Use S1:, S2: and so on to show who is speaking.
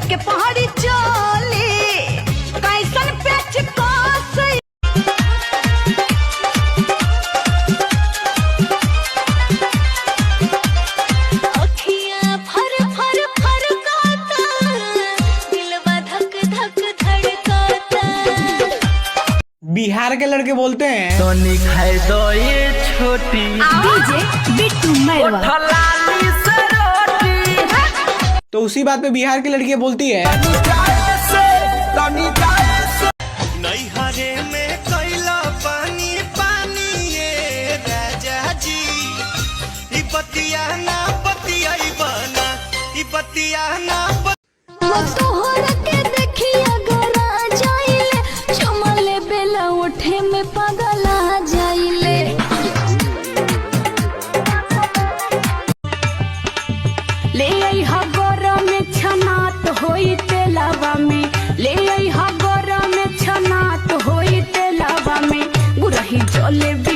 S1: के पहाड़ी चले कैसन पेच कास अखियां फर फर फरकाता दिलवा धक धक धड़काता।
S2: बिहार के लड़के बोलते हैं
S3: सोनी खाए दो ये छोटी
S1: डीजे बिट्टू मैरवा।
S3: लाली से रोटी।
S2: तो उसी बात पे बिहार की लड़कियां बोलती है
S4: नैहरे में कैला पानी पानी ये राजा जी ई बतिया ना बतियाई बना ई बतिया ना
S1: तोहरा के देखिया गरा जाइले चमले बेला उठे में पगला जाइले। ले आई हा गोरा में छनात होई तेलावा में ले आई हा गोरा में छनात होई तेलावा में गुरही जलेबी